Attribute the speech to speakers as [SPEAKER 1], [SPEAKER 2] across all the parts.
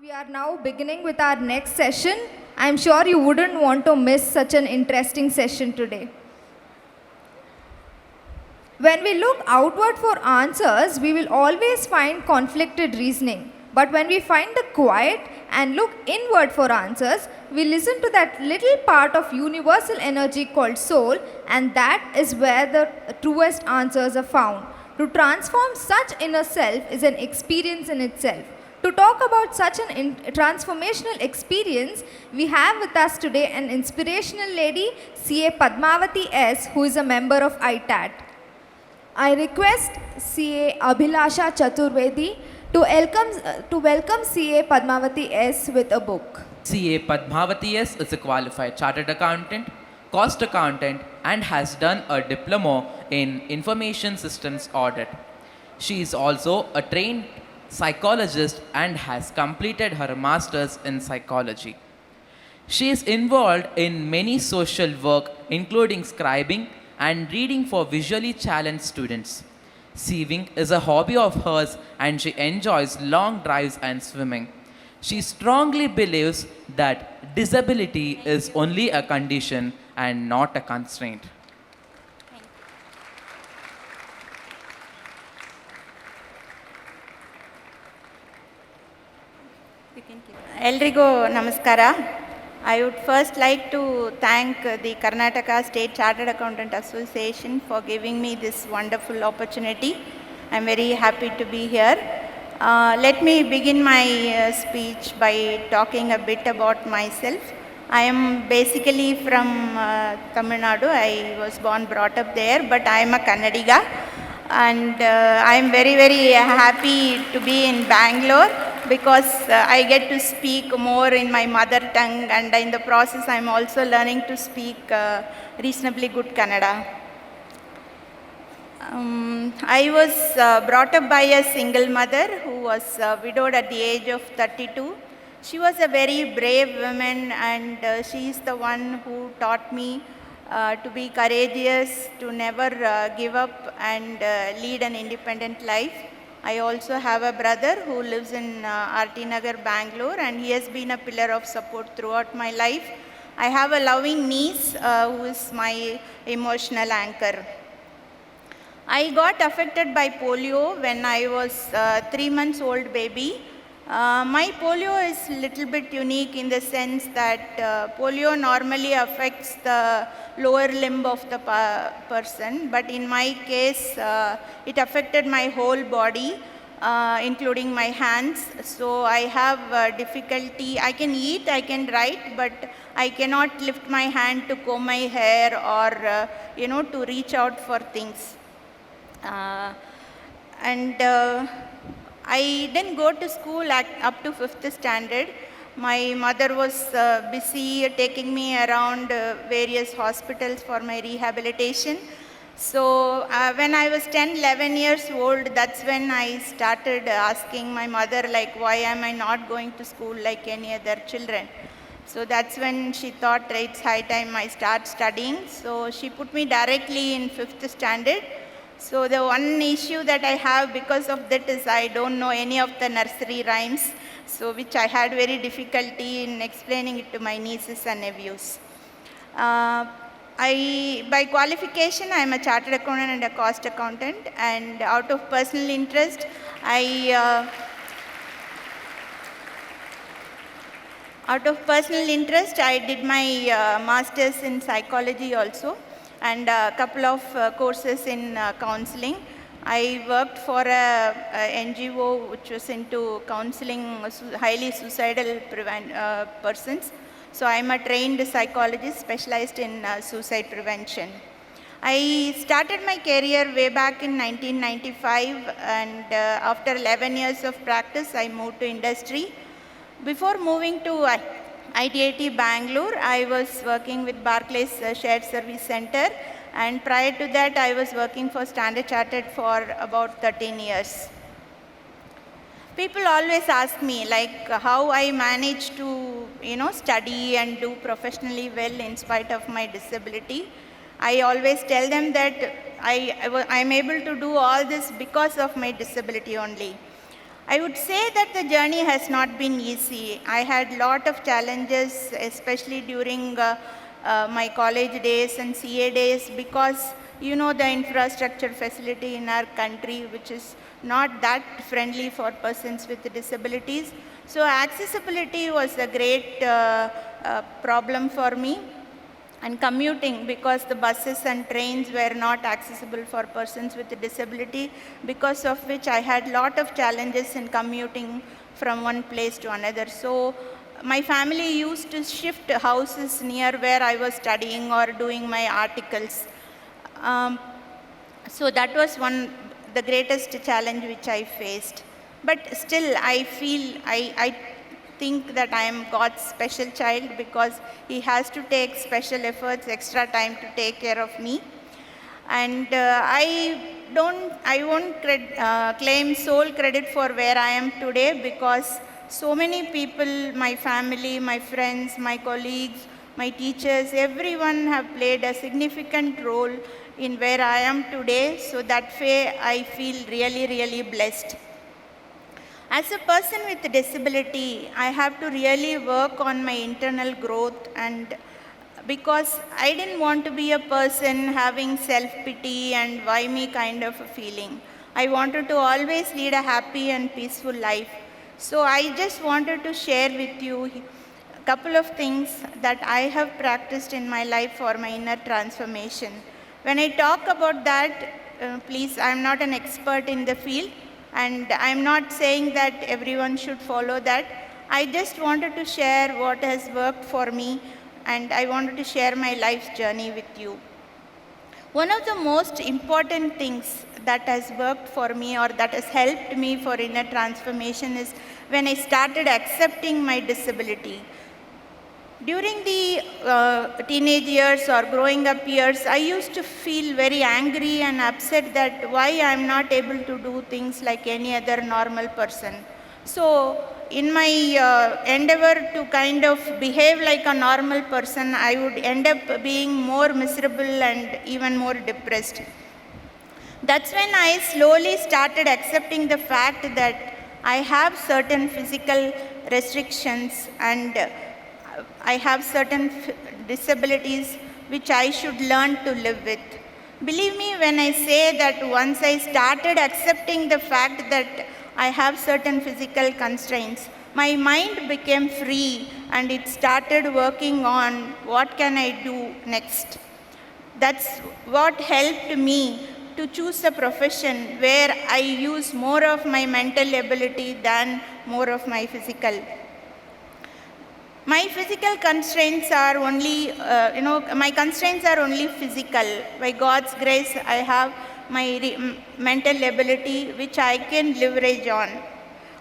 [SPEAKER 1] We are now beginning with our next session. I'm sure you wouldn't want to miss such an interesting session today. When we look outward for answers, we will always find conflicted reasoning. But when we find the quiet and look inward for answers, we listen to that little part of universal energy called soul, and that is where the truest answers are found. To transform such inner self is an experience in itself. To talk about such an transformational experience, we have with us today an inspirational lady, CA Padmavathy S., who is a member of ITAT. I request CA Abhilasha Chaturvedi to welcome CA Padmavathy S. with a book.
[SPEAKER 2] CA Padmavathy S is a qualified chartered accountant, cost accountant, and has done a diploma in information systems audit. She is also a trained psychologist and has completed her master's in psychology. She is involved in many social work, including scribing and reading for visually challenged students. Sewing is a hobby of hers and she enjoys long drives and swimming. She strongly believes that disability is only a condition and not a constraint.
[SPEAKER 3] ಎಲ್ರಿಗೂ ನಮಸ್ಕಾರ. I would first like to thank the Karnataka State Chartered Accountant Association for giving me this wonderful opportunity. I'm very happy to be here. Let me begin my speech by talking a bit about myself. I am basically from Tamil Nadu. I was born, brought up there, but I am a Kannadiga. And I am very, very happy to be in Bangalore because I get to speak more in my mother tongue, and in the process I am also learning to speak reasonably good Kannada. I was brought up by a single mother who was widowed at the age of 32. She was a very brave woman, and she is the one who taught me to be courageous, to never give up and lead an independent life. I also have a brother who lives in RT Nagar, Bangalore, and he has been a pillar of support throughout my life. I have a loving niece who is my emotional anchor. I got affected by polio when I was 3 months old baby. My polio is a little bit unique in the sense that polio normally affects the lower limb of the person, but in my case it affected my whole body, including my hands. So I have difficulty. I can eat, I can write, but I cannot lift my hand to comb my hair or to reach out for things. And I didn't go to school up to 5th standard. My mother was busy taking me around various hospitals for my rehabilitation. So when I was 10, 11 years old, that's when I started asking my mother, like, why am I not going to school like any other children? So that's when she thought it's high time I start studying. So she put me directly in 5th standard. So the one issue that I have because of that is I don't know any of the nursery rhymes, so which I had very difficulty in explaining it to my nieces and nephews. By qualification, I am a chartered accountant and a cost accountant, and out of personal interest, I did my master's in psychology also, and a couple of courses in counseling. I worked for a NGO which was into counseling highly suicidal persons. So I am a trained psychologist specialized in suicide prevention. I started my career way back in 1995, and after 11 years of practice, I moved to industry. Before moving to ITIT Bangalore, I was working with Barclays Shared Service Center, and prior to that I was working for Standard Chartered for about 13 years. People always ask me like how I manage to study and do professionally well in spite of my disability. I always tell them that I am able to do all this because of my disability only. I would say that the journey has not been easy. I had lot of challenges, especially during my college days and CA days, because you know the infrastructure facility in our country, which is not that friendly for persons with disabilities. So accessibility was a great problem for me, and commuting, because the buses and trains were not accessible for persons with a disability, because of which I had lot of challenges in commuting from one place to another. So my family used to shift houses near where I was studying or doing my articles. So that was the greatest challenge which I faced. But still, I think that I am God's special child, because He has to take special efforts, extra time to take care of me. And I won't claim sole credit for where I am today, because so many people, my family, my friends, my colleagues, my teachers, everyone have played a significant role in where I am today. So that way I feel really, really blessed. As a person with a disability, I have to really work on my internal growth, and because I didn't want to be a person having self-pity and why me kind of a feeling. I wanted to always lead a happy and peaceful life. So I just wanted to share with you a couple of things that I have practiced in my life for my inner transformation. When I talk about that, please, I'm not an expert in the field, and I'm not saying that everyone should follow that. I just wanted to share what has worked for me, and I wanted to share my life's journey with you. One of the most important things that has worked for me, or that has helped me for inner transformation, is when I started accepting my disability. During the teenage years or growing up years, I used to feel very angry and upset that why I am not able to do things like any other normal person. So in my endeavor to kind of behave like a normal person, I would end up being more miserable and even more depressed. That's when I slowly started accepting the fact that I have certain physical restrictions, and I have certain disabilities which I should learn to live with. Believe me when I say that once I started accepting the fact that I have certain physical constraints, my mind became free and it started working on what can I do next. That's what helped me to choose a profession where I use more of my mental ability than more of my physical. My physical constraints are only, my constraints are only physical. By God's grace, I have my mental ability which I can leverage on.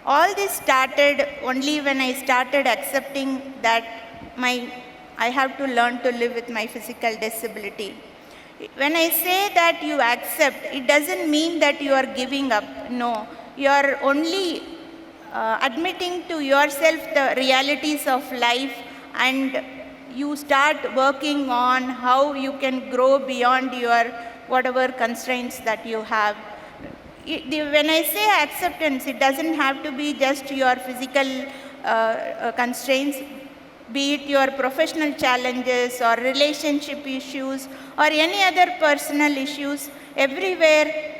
[SPEAKER 3] All this started only when I started accepting that I have to learn to live with my physical disability. When I say that you accept, it doesn't mean that you are giving up. No, you are only admitting to yourself the realities of life, and you start working on how you can grow beyond your whatever constraints that you have. When I say acceptance, it doesn't have to be just your physical constraints, be it your professional challenges or relationship issues or any other personal issues. Everywhere,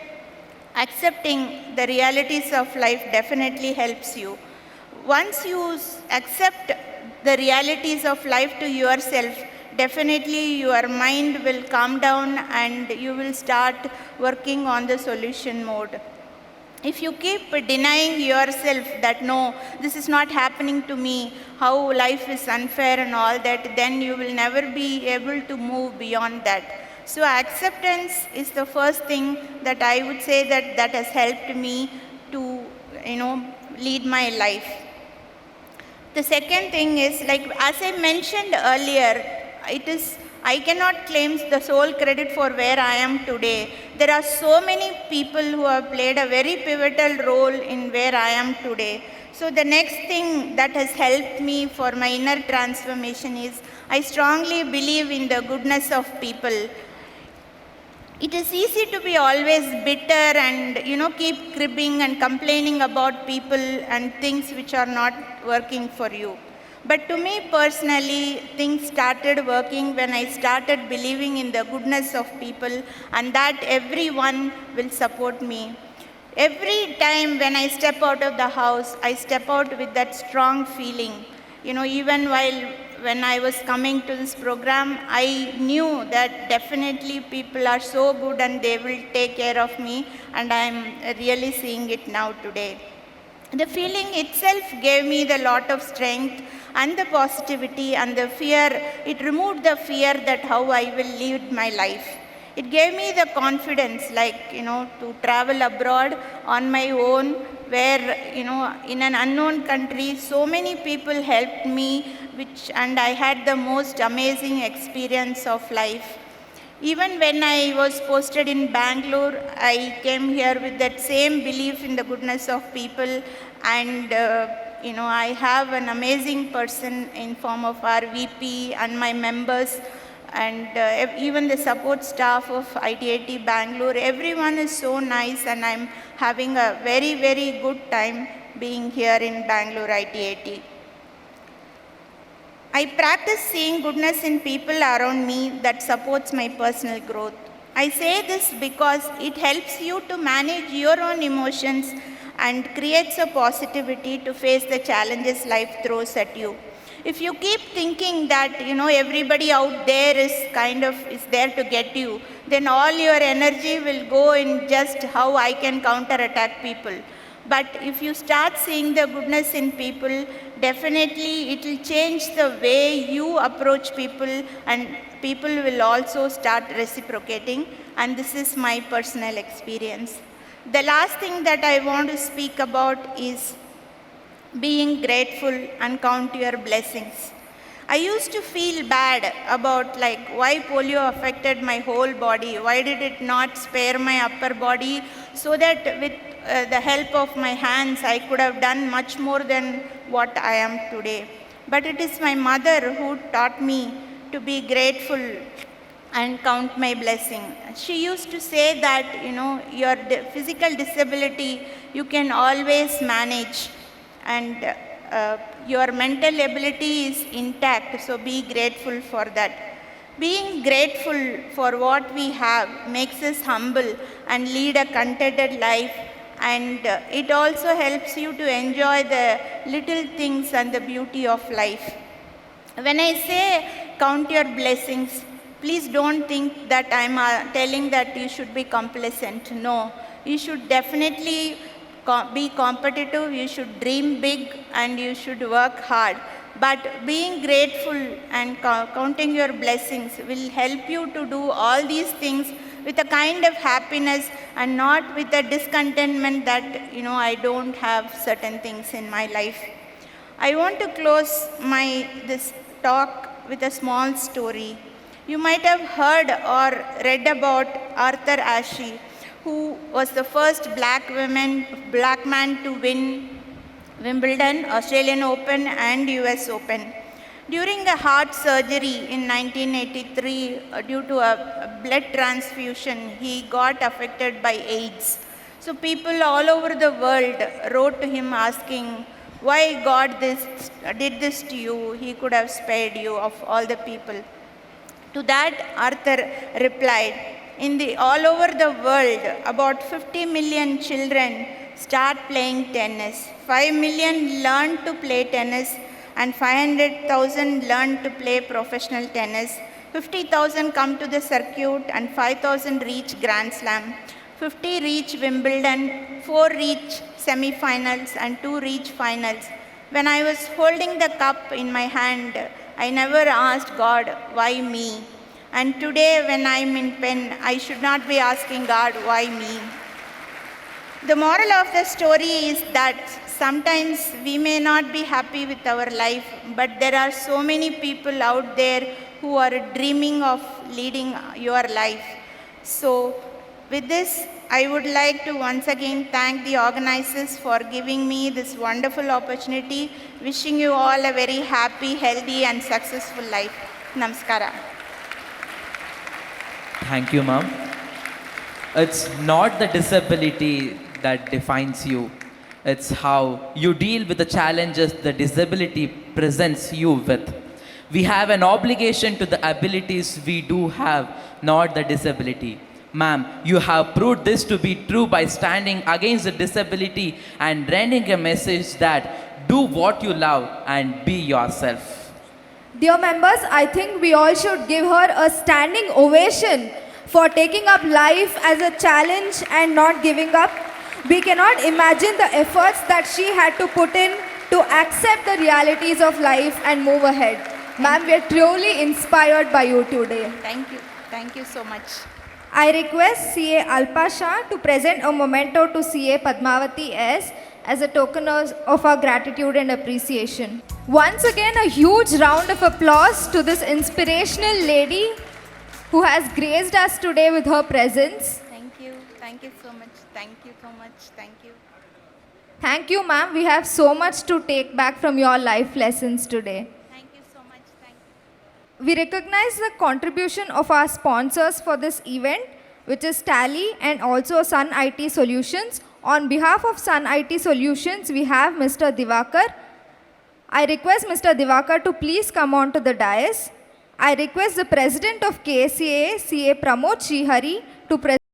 [SPEAKER 3] accepting the realities of life definitely helps you. Once you accept the realities of life to yourself, definitely your mind will calm down and you will start working on the solution mode. If you keep denying yourself that no, this is not happening to me, how life is unfair and all that, then you will never be able to move beyond that. So acceptance is the first thing that I would say that has helped me to, lead my life. The second thing is, like as I mentioned earlier, I cannot claim the sole credit for where I am today. There are so many people who have played a very pivotal role in where I am today. So the next thing that has helped me for my inner transformation is I strongly believe in the goodness of people. It is easy to be always bitter and keep cribbing and complaining about people and things which are not working for you. But to me personally, things started working when I started believing in the goodness of people and that everyone will support me. Every time when I step out of the house, I step out with that strong feeling. Even when I was coming to this program, I knew that definitely people are so good and they will take care of me, and I am really seeing it now today. The feeling itself gave me the lot of strength and the positivity and the fear. It removed the fear that how I will lead my life. It gave me the confidence, to travel abroad on my own, where, in an unknown country, so many people helped me, and I had the most amazing experience of life. Even when I was posted in Bangalore, I came here with that same belief in the goodness of people, and I have an amazing person in form of our VP and my members, and even the support staff of ITIT Bangalore. Everyone is so nice, and I'm having a very, very good time being here in Bangalore ITIT. I practice seeing goodness in people around me that supports my personal growth. I say this because it helps you to manage your own emotions and creates a positivity to face the challenges life throws at you. If you keep thinking that, everybody out there is there to get you, then all your energy will go in just how I can counterattack people. But if you start seeing the goodness in people, definitely it will change the way you approach people, and people will also start reciprocating. And this is my personal experience. The last thing that I want to speak about is being grateful and count your blessings. I used to feel bad about why polio affected my whole body. Why did it not spare my upper body so that with the help of my hands I could have done much more than what I am today. But it is my mother who taught me to be grateful and count my blessing. She used to say that, your physical disability you can always manage, and your mental ability is intact, so be grateful for that. Being grateful for what we have makes us humble and lead a contented life, and it also helps you to enjoy the little things and the beauty of life. When I say count your blessings, please don't think that I'm telling that you should be complacent. No, you should definitely be competitive, you should dream big, and you should work hard. But being grateful and counting your blessings will help you to do all these things with a kind of happiness and not with a discontentment that, I don't have certain things in my life. I want to close this talk with a small story. You might have heard or read about Arthur Ashe, who was the first black man to win Wimbledon, Australian Open and US Open. During a heart surgery in 1983, due to a blood transfusion, he got affected by AIDS. So people all over the world wrote to him asking, why God did this to you? He could have spared you of all the people. To that, Arthur replied, all over the world, about 50 million children start playing tennis. 5 million learn to play tennis, and 500,000 learn to play professional tennis. 50,000 come to the circuit, and 5,000 reach Grand Slam. 50 reach Wimbledon, 4 reach semi-finals, and 2 reach finals. When I was holding the cup in my hand, I never asked God, why me? And today when I'm in pen, I should not be asking God, why me? The moral of the story is that sometimes we may not be happy with our life, but there are so many people out there who are dreaming of leading your life. So with this, I would like to once again thank the organizers for giving me this wonderful opportunity. Wishing you all a very happy, healthy and successful life. Namaskara.
[SPEAKER 2] Thank you, ma'am. It's not the disability that defines you. It's how you deal with the challenges the disability presents you with. We have an obligation to the abilities we do have, not the disability. Ma'am, you have proved this to be true by standing against the disability and rendering a message that do what you love and be yourself.
[SPEAKER 1] Dear members, I think we all should give her a standing ovation for taking up life as a challenge and not giving up. We cannot imagine the efforts that she had to put in to accept the realities of life and move ahead. Ma'am, we are truly inspired by you today.
[SPEAKER 3] Thank you. Thank you so much.
[SPEAKER 1] I request CA Alpa Shah to present a memento to CA Padmavathy S as a token of our gratitude and appreciation. Once again, a huge round of applause to this inspirational lady who has graced us today with her presence.
[SPEAKER 3] Thank you. Thank you so much. Thank you so much. Thank you.
[SPEAKER 1] Thank you, ma'am. We have so much to take back from your life lessons today.
[SPEAKER 3] Thank you so much. Thank you.
[SPEAKER 1] We recognize the contribution of our sponsors for this event, which is Tally and also Sun IT Solutions. On behalf of Sun IT Solutions, we have Mr. Divakar. I request Mr. Divakar to please come on to the dais. I request the President of KCA, CA Pramod Srihari, to present.